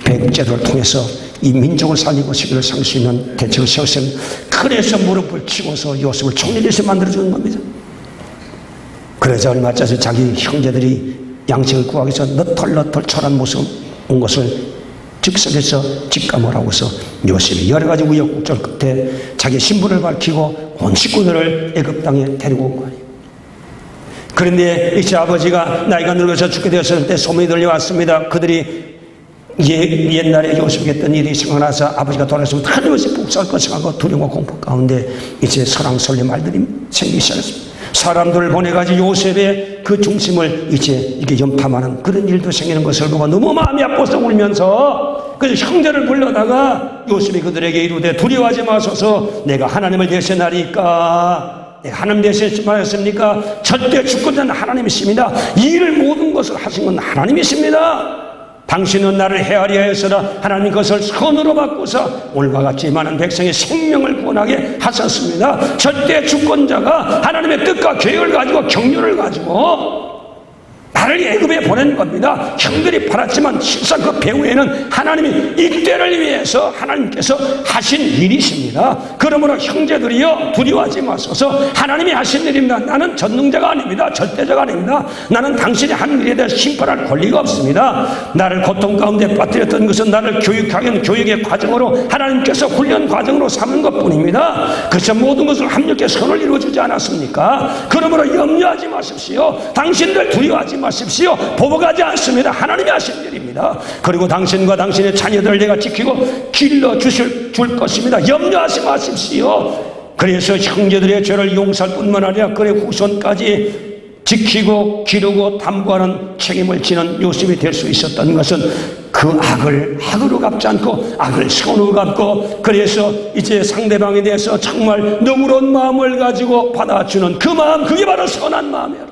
백제도를 통해서 이 민족을 살리고 세계를 살 수 있는 대책을 세웠습니다. 그래서 무릎을 치고서 요셉을 총리대신 만들어주는 겁니다. 그래서 얼마 전에 자기 형제들이 양식을 구하기 위해서 너털너털 초란 모습 온 것을 즉석에서 직감을 하고서 요셉이 여러 가지 우여곡절 끝에 자기 신분을 밝히고 온 식구들을 애굽 땅에 데리고 온 거예요. 그런데 이제 아버지가 나이가 늙어서 죽게 되었을 때 소문이 들려왔습니다. 그들이 옛날에 요셉이 했던 일이 생각나서 아버지가 돌아가시면 하늘에서 복수할 것을 하고 두려움과 공포 가운데 이제 설왕설래 말들이 생기기 시작했습니다. 사람들을 보내가지고 요셉의 그 중심을 이제 이게 염탐하는 그런 일도 생기는 것을 보고 너무 마음이 아파서 울면서 그래서 형제를 불러다가 요셉이 그들에게 이르되 두려워하지 마소서 내가 하나님을 대신하리까. 내가 하나님 대신하였습니까? 절대 주권자는 하나님이십니다. 이 일을 모든 것을 하신 건 하나님이십니다. 당신은 나를 헤아리려 하였으나 하나님 것을 선으로 바꾸사 오늘과 같이 많은 백성의 생명을 구원하게 하셨습니다. 절대 주권자가 하나님의 뜻과 계획을 가지고 경륜을 가지고 나를 애굽에 보낸 겁니다. 형들이 팔았지만 실상 그 배후에는 하나님이 이때를 위해서 하나님께서 하신 일이십니다. 그러므로 형제들이여 두려워하지 마소서. 하나님이 하신 일입니다. 나는 전능자가 아닙니다. 절대자가 아닙니다. 나는 당신이 한 일에 대해 심판할 권리가 없습니다. 나를 고통 가운데 빠뜨렸던 것은 나를 교육하는 교육의 과정으로 하나님께서 훈련 과정으로 삼은 것뿐입니다. 그래서 모든 것을 합력해 선을 이루어주지 않았습니까? 그러므로 염려하지 마십시오. 당신들 두려워하지 마십시오. 보복하지 않습니다. 하나님이 하신 일입니다. 그리고 당신과 당신의 자녀들을 내가 지키고 길러줄 것입니다. 염려하지 마십시오. 그래서 형제들의 죄를 용서할 뿐만 아니라 그의 후손까지 지키고 기르고 담보하는 책임을 지는 요셉이 될 수 있었던 것은 그 악을 악으로 갚지 않고 악을 선으로 갚고, 그래서 이제 상대방에 대해서 정말 너그러운 마음을 가지고 받아주는 그 마음, 그게 바로 선한 마음이에요.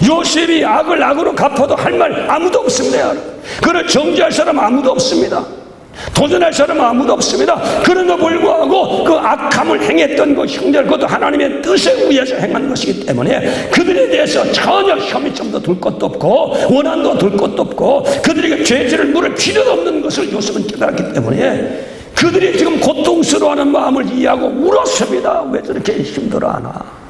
요셉이 악을 악으로 갚아도 할 말 아무도 없습니다. 그를 정죄할 사람 아무도 없습니다. 도전할 사람 아무도 없습니다. 그럼에도 불구하고 그 악함을 행했던 그 형제들, 그것도 하나님의 뜻에 의해서 행한 것이기 때문에 그들에 대해서 전혀 혐의점도 둘 것도 없고 원한도 둘 것도 없고 그들에게 죄질을 물을 필요도 없는 것을 요셉은 깨달았기 때문에 그들이 지금 고통스러워하는 마음을 이해하고 울었습니다. 왜 저렇게 힘들어하나?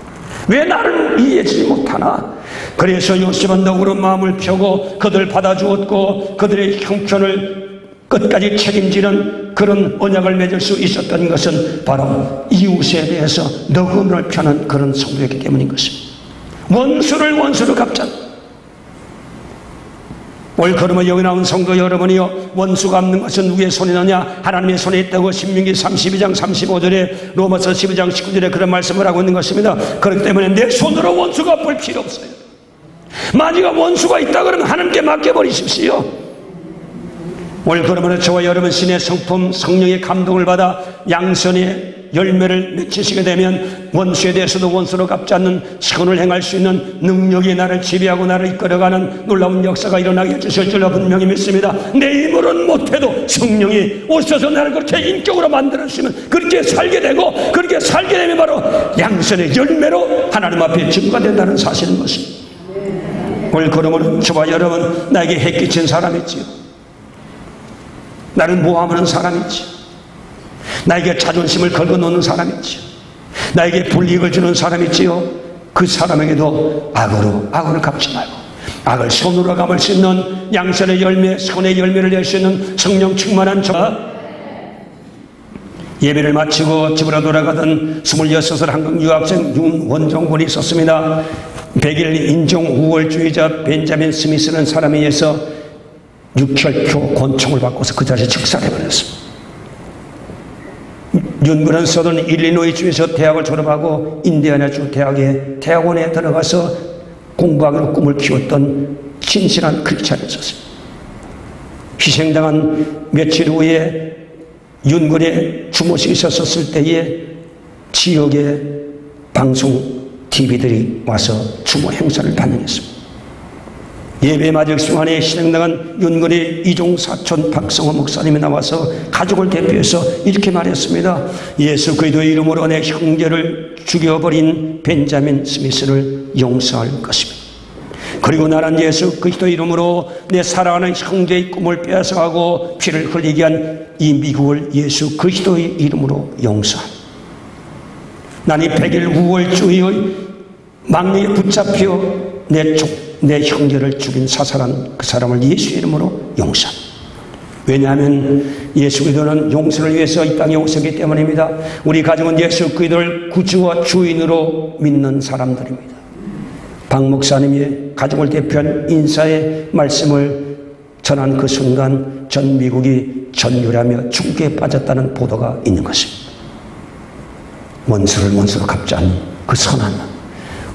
왜 나를 이해하지 못하나? 그래서 요셉은 너그러운 마음을 펴고 그들 받아주었고 그들의 형편을 끝까지 책임지는 그런 언약을 맺을 수 있었던 것은 바로 이웃에 대해서 너그러움을 펴는 그런 성도였기 때문인 것입니다. 원수를 원수로 갚자. 그러면 여기 나온 성도 여러분이요, 원수 갚는 것은 누구의 손에 있느냐? 하나님의 손에 있다고 신명기 32장 35절에 로마서 12장 19절에 그런 말씀을 하고 있는 것입니다. 그렇기 때문에 내 손으로 원수 갚을 필요 없어요. 만약 원수가 있다 그러면 하나님께 맡겨버리십시오. 그러면 저와 여러분 신의 성품 성령의 감동을 받아 양선의 열매를 맺히시게 되면 원수에 대해서도 원수로 갚지 않는 선을 행할 수 있는 능력이 나를 지배하고 나를 이끌어가는 놀라운 역사가 일어나게 해주실 줄로 분명히 믿습니다. 내 힘으로는 못해도 성령이 오셔서 나를 그렇게 인격으로 만들어주시면 그렇게 살게 되고, 그렇게 살게 되면 바로 양선의 열매로 하나님 앞에 증거가 된다는 사실인 것입니다. 그러므로 저와 여러분, 나에게 해끼친 사람 있지요. 나를 모함하는 사람 있지요. 나에게 자존심을 걸어놓는 사람 있지요. 나에게 불이익을 주는 사람 있지요. 그 사람에게도 악으로 갚지 말고 악을 선으로 갚을 수 있는 양선의 열매, 선의 열매를 낼 수 있는 성령 충만한 저 예배를 마치고 집으로 돌아가던 26살 한국 유학생 윤원종군이 있었습니다. 백일 인종 우월주의자 벤자민 스미스라는 사람에 의해서 6혈표 권총을 받고서 그 자리에 즉사해버렸습니다. 윤군은 서던 일리노이주에서 대학을 졸업하고 인디애나주 대학의 대학원에 들어가서 공부하기로 꿈을 키웠던 진실한 크리스찬이었습니다. 희생당한 며칠 후에 윤군의 주못이 있었을 때에 지역의 방송 TV들이 와서 주모 행사를 반영했습니다. 예배 마지막 순간에 희생당한 윤군의 이종 사촌 박성호 목사님이 나와서 가족을 대표해서 이렇게 말했습니다. 예수 그리스도의 이름으로 내 형제를 죽여버린 벤자민 스미스를 용서할 것입니다. 그리고 나는 예수 그리스도의 이름으로 내 사랑하는 형제의 꿈을 빼앗아가고 피를 흘리게 한 이 미국을 예수 그리스도의 이름으로 용서합니다. 나는 백일 우월주의의 망리에 붙잡혀 내 형제를 죽인 사살한 그 사람을 예수 이름으로 용서합니다. 왜냐하면 예수 그리스도는 용서를 위해서 이 땅에 오셨기 때문입니다. 우리 가정은 예수 그리스도를 구주와 주인으로 믿는 사람들입니다. 박 목사님이 가족을 대표한 인사의 말씀을 전한 그 순간 전 미국이 전율하며 충격에 빠졌다는 보도가 있는 것입니다. 원수를 원수로 갚지 않는 그 선한 마음.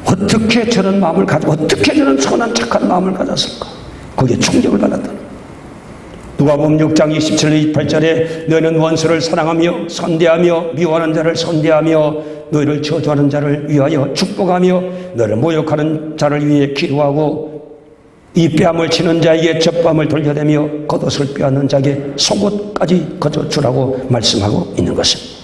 어떻게 저런 마음을 가지고 어떻게 저런 선한 착한 마음을 가졌을까? 거기에 충격을 받았다는 거예요. 누가복음 6장 27절 28절에 너희는 원수를 사랑하며 선대하며 미워하는 자를 선대하며 너희를 저주하는 자를 위하여 축복하며 너희를 모욕하는 자를 위해 기도하고 이 뺨을 치는 자에게 젖밤을 돌려대며 겉옷을 빼앗는 자에게 속옷까지 거저주라고 말씀하고 있는 것입니다.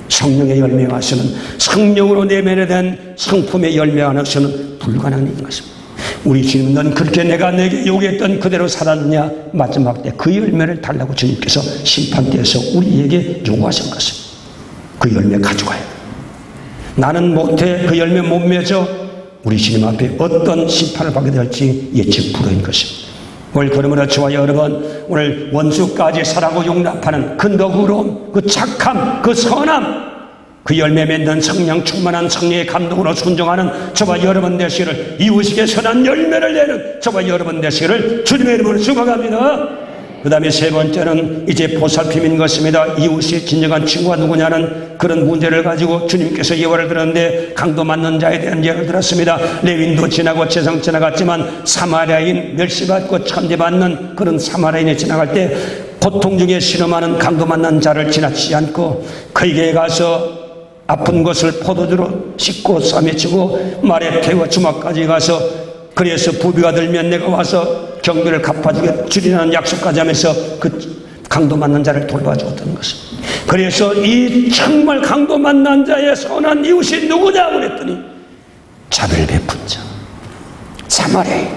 성령의 열매와 하시는 성령으로 내면에된 성품의 열매와 하시는 불가능한 일인 것입니다. 우리 주님 넌 그렇게 내가 내게 요구했던 그대로 살았느냐? 마지막 때 그 열매를 달라고 주님께서 심판대에서 우리에게 요구하신 것입니다. 그 열매 가져가야 돼. 나는 못해 그 열매 못 맺어 우리 주님 앞에 어떤 심판을 받게 될지 예측 불허인 것입니다. 오늘 그러므로 저와 여러분 오늘 원수까지 사랑하고 용납하는 그 너그러움, 그 착함, 그 선함, 그 열매 맺는 성령 충만한 성령의 감동으로 순종하는 저와 여러분 되시기를 이웃에게 선한 열매를 내는 저와 여러분 되시기를 주님의 이름으로 축복합니다. 그 다음에 세 번째는 이제 보살핌인 것입니다. 이웃이 진정한 친구가 누구냐는 그런 문제를 가지고 주님께서 예화를 들었는데 강도 맞는 자에 대한 예를 들었습니다. 레윈도 지나고 재상 지나갔지만 사마리아인 멸시받고 천대받는 그런 사마리아인이 지나갈 때 고통 중에 신음하는 강도 만난 자를 지나치지 않고 그에게 가서 아픈 것을 포도주로 씻고 싸매치고 말에 태워 주막까지 가서 그래서 부비가 들면 내가 와서 경비를 갚아주게 주리라는 약속까지 하면서 그 강도 만난 자를 돌봐주었던 것입니다. 그래서 이 정말 강도 만난 자의 선한 이웃이 누구냐 그랬더니 자비를 베푼 자 사마리아인.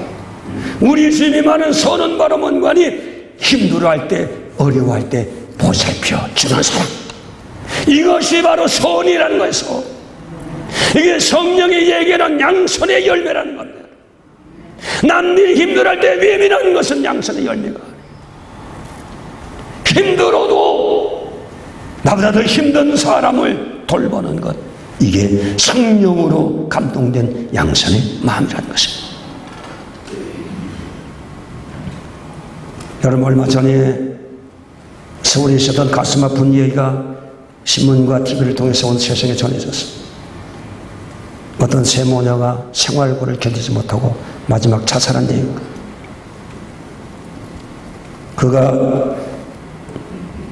우리 주님이 말하는 선은 바로 뭔가니 힘들어할 때 어려워할 때 보살펴 주는 사람. 이것이 바로 선이라는 것이고 이게 성령이 얘기하는 양선의 열매라는 겁니다. 남들이 힘들어할 때 예민한 것은 양선의 열매가 아니에요. 힘들어도 나보다 더 힘든 사람을 돌보는 것, 이게 성령으로 감동된 양선의 마음이라는 것입니다. 여러분 얼마 전에 서울에 있었던 가슴 아픈 얘기가 신문과 TV를 통해서 온 세상에 전해졌습니다. 어떤 세모녀가 생활고를 견디지 못하고 마지막 자살한 얘기입니다. 그가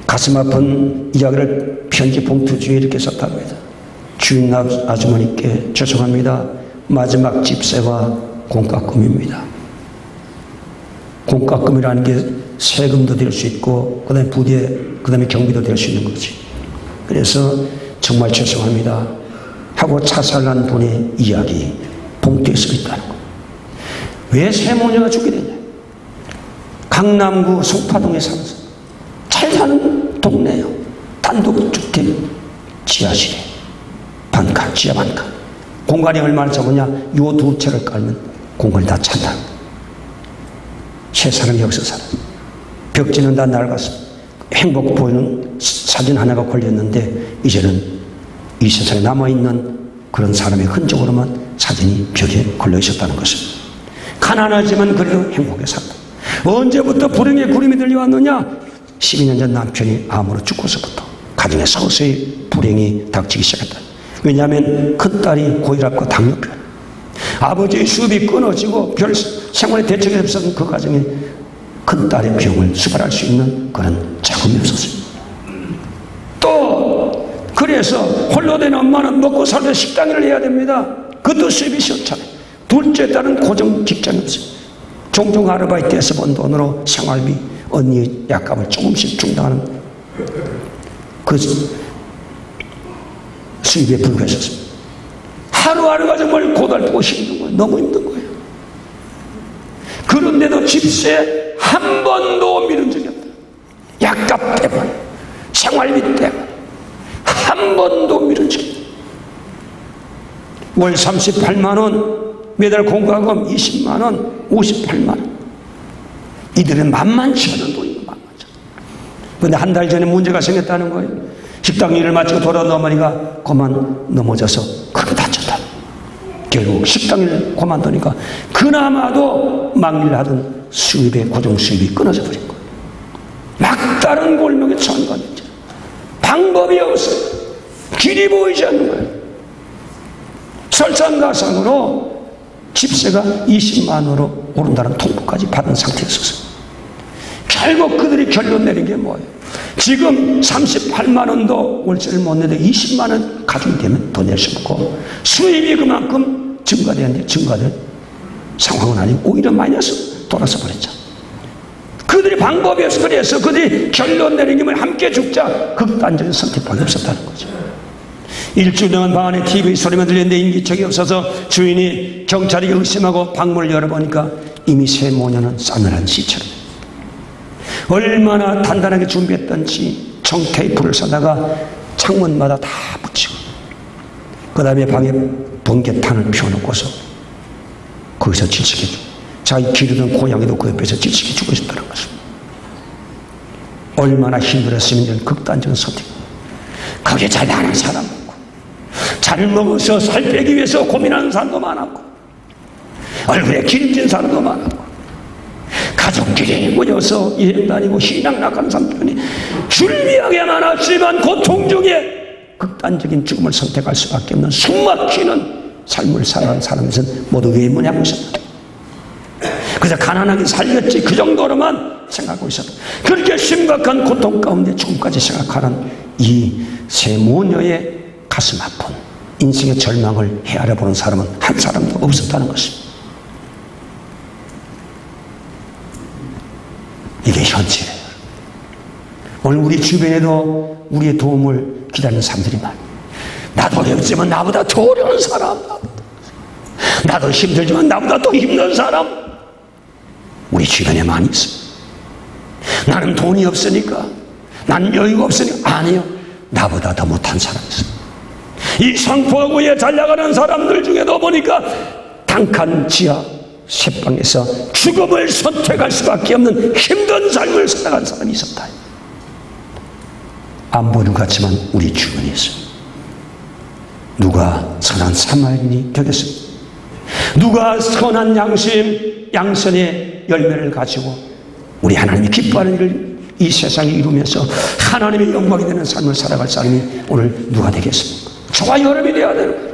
가슴 아픈 이야기를 편지 봉투 주위에 이렇게 썼다고 해요. 주인 아주머니께 죄송합니다. 마지막 집세와 공과금입니다. 공과금이라는 게 세금도 될 수 있고 그 다음에 부대, 그 다음에 경비도 될 수 있는 거지. 그래서 정말 죄송합니다 하고 자살한 분의 이야기 봉투에 써 있다는 거예요. 왜 세모녀가 죽게 되냐? 강남구 송파동에 살아서 잘 사는 동네예요. 단독주택 지하실에 반칸, 지하 반칸. 공간이 얼마나 적으냐? 요 두 채를 깔면 공간이 다 찬다. 세 사람이 여기서 살아요. 벽지는 다 낡았어. 행복 보이는 사진 하나가 걸렸는데 이제는 이 세상에 남아있는 그런 사람의 흔적으로만 사진이 벽에 걸려 있었다는 것입니다. 가난하지만 그래도 행복에 산다. 언제부터 불행의 구름이 들려왔느냐? 12년 전 남편이 암으로 죽고서부터 가정에 서서히 불행이 닥치기 시작했다. 왜냐하면 큰딸이 고혈압과 당뇨병, 아버지의 수입이 끊어지고 별 생활에 대책이 없었던 그 가정에 큰딸의 병을 수발할 수 있는 그런 자금이 없었습니다. 또 그래서 홀로 된 엄마는 먹고 살다 식당일을 해야 됩니다. 그것도 수입이 시원찮아요. 둘째 딸은 고정 직장이 없어요. 종종 아르바이트해서 번 돈으로 생활비, 언니 약값을 조금씩 충당하는 그 수입에 불과했었습니다. 하루하루가 정말 고달프고 힘든 거예요. 너무 힘든 거예요. 그런데도 집세 한 번도 미룬 적이 없다. 약값 때문에, 생활비 때문에 한 번도 미룬 적이 없다. 월 38만 원, 매달 공과금 20만 원, 58만 원. 이들은 만만치 않은 돈이고 만만치 않은. 그런데 한 달 전에 문제가 생겼다는 거예요. 식당 일을 마치고 돌아온 어머니가 그만 넘어져서 크게 다쳤다. 결국 식당 일을 그만두니까 그나마도 막일하던 수입의 고정 수입이 끊어져 버린 거예요. 막다른 골목에 처한 거죠. 방법이 없어요. 길이 보이지 않는 거예요. 설상가상으로 집세가 20만 원으로 오른다는 통보까지 받은 상태였었어요. 결국 그들이 결론 내린 게 뭐예요? 지금 38만 원도 월세를 못 내도 20만 원 가중이 되면 더 낼 수 없고 수입이 그만큼 증가되는데 증가될 상황은 아니고 오히려 마이너스 돌아서 버렸죠. 그들이 방법이 없어. 그래서 그들이 결론 내린 게 뭐예요? 함께 죽자. 극단적인 선택밖에 없었다는 거죠. 일주일 동안 방 안에 TV 소리만 들렸는데 인기척이 없어서 주인이 경찰이 의심하고 방문을 열어보니까 이미 새 모녀는 싸늘한 시체로 얼마나 단단하게 준비했던지 청테이프를 사다가 창문마다 다 붙이고 그 다음에 방에 번개탄을 피워놓고서 거기서 질식해 주고 자기 기르던 고양이도 그 옆에서 질식해 주고 있었다는 것입니다. 얼마나 힘들었으면 이런 극단적인 선택. 거기에 잘 나는 사람 없고 잘 먹어서 살 빼기 위해서 고민하는 사람도 많았고 얼굴에 기름진 사람도 많았고 가족끼리 모여서 여행 다니고 신앙 나간 사람들이 줄비하게 많았지만 고통 중에 극단적인 죽음을 선택할 수밖에 없는 숨막히는 삶을 살아가는 사람에서는 모두 외면하고 있었다. 그래서 가난하게 살겠지 그 정도로만 생각하고 있었다. 그렇게 심각한 고통 가운데 죽음까지 생각하는 이 세 모녀의 가슴 아픈 인생의 절망을 헤아려 보는 사람은 한 사람도 없었다는 것입니다. 이게 현실이에요. 오늘 우리 주변에도 우리의 도움을 기다리는 사람들이 많아요. 나도 어렵지만 나보다 더 어려운 사람, 나도 힘들지만 나보다 더 힘든 사람 우리 주변에 많이 있습니다. 나는 돈이 없으니까, 나는 여유가 없으니까. 아니요, 나보다 더 못한 사람이 있어요. 이 상포구에 잘 나가는 사람들 중에도 보니까 단칸 지하 쇠방에서 죽음을 선택할 수밖에 없는 힘든 삶을 살아간 사람이 있었다. 안 보이는 것 같지만 우리 주변에 있어요. 누가 선한 사마리아인이 되겠습니까? 누가 선한 양심, 양선의 열매를 가지고 우리 하나님이 기뻐하는 일을 이 세상에 이루면서 하나님의 영광이 되는 삶을 살아갈 사람이 오늘 누가 되겠습니까? 저와 여러분이 되어야 되는 거예요.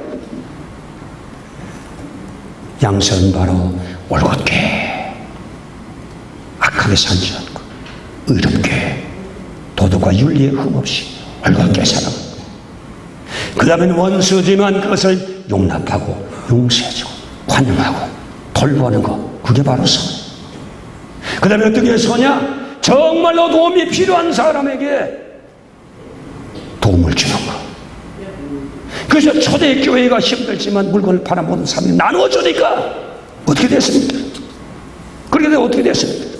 양선은 바로 올곧게 악하게 살지 않고 의롭게 도덕과 윤리에 흠없이 올곧게 살아가는 거예요. 그 다음에는 원수지만 그것을 용납하고 용서해주고 환영하고 돌보는 것, 그게 바로 선이에요. 그 다음에 어떻게 서냐? 정말로 도움이 필요한 사람에게 도움을 주는 것. 그래서 초대교회가 힘들지만 물건을 팔아먹는 사람이 나누어주니까 어떻게 됐습니까? 그렇게 되면 어떻게 됐습니까?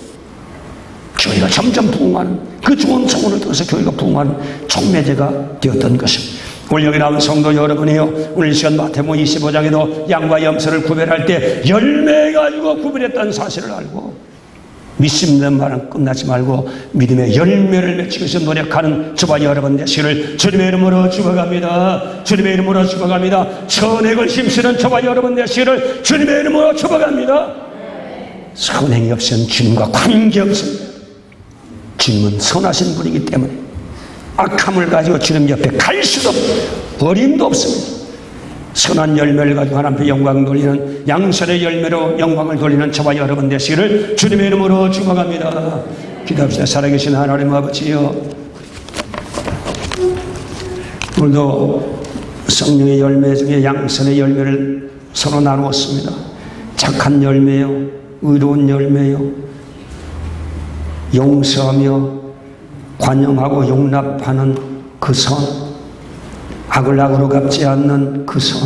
교회가 점점 부흥하는, 그 좋은 소문을 통해서 교회가 부흥하는 촉매제가 되었던 것입니다. 오늘 여기 나온 성도 여러분이요, 오늘 이 시간 마태복음 25장에도 양과 염소를 구별할 때 열매 가지고 구별했다는 사실을 알고 믿습니다 말은 끝나지 말고 믿음의 열매를 맺기 위해서 노력하는 저와 여러분 되시기를 주님의 이름으로 축복합니다. 주님의 이름으로 축복합니다. 선행을 힘쓰는 저와 여러분 되시기를 주님의 이름으로 축복합니다. 선행이 없으면 주님과 관계없습니다. 주님은 선하신 분이기 때문에 악함을 가지고 주님 옆에 갈 수도 없고 어림도 없습니다. 선한 열매를 가지고 하나님 앞에 영광 돌리는 양선의 열매로 영광을 돌리는 저와 여러분 되시기를 주님의 이름으로 축복합니다. 기도합시다. 살아계신 하나님 아버지여, 오늘도 성령의 열매 중에 양선의 열매를 서로 나누었습니다. 착한 열매요, 의로운 열매요, 용서하며 관용하고 용납하는 그 선, 악을 악으로 갚지 않는 그 선,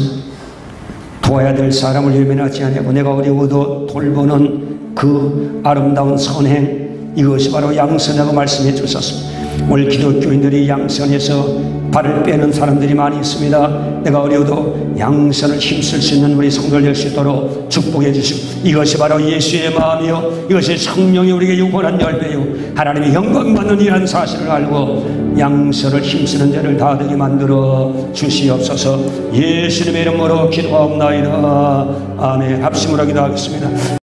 도와야 될 사람을 외면하지 아니하고 내가 어려워도 돌보는 그 아름다운 선행, 이것이 바로 양선이라고 말씀해 주셨습니다. 오늘 기독교인들이 양선에서 발을 빼는 사람들이 많이 있습니다. 내가 어려워도 양선을 힘쓸 수 있는 우리 성도를 될 수 있도록 축복해 주시고, 이것이 바로 예수의 마음이요, 이것이 성령이 우리에게 요구하는 열매요, 하나님의 영광 받는 이라는 사실을 알고 양선을 힘쓰는 자를 다 되게 만들어 주시옵소서. 예수님의 이름으로 기도하옵나이다. 아멘. 합심으로 기도하겠습니다.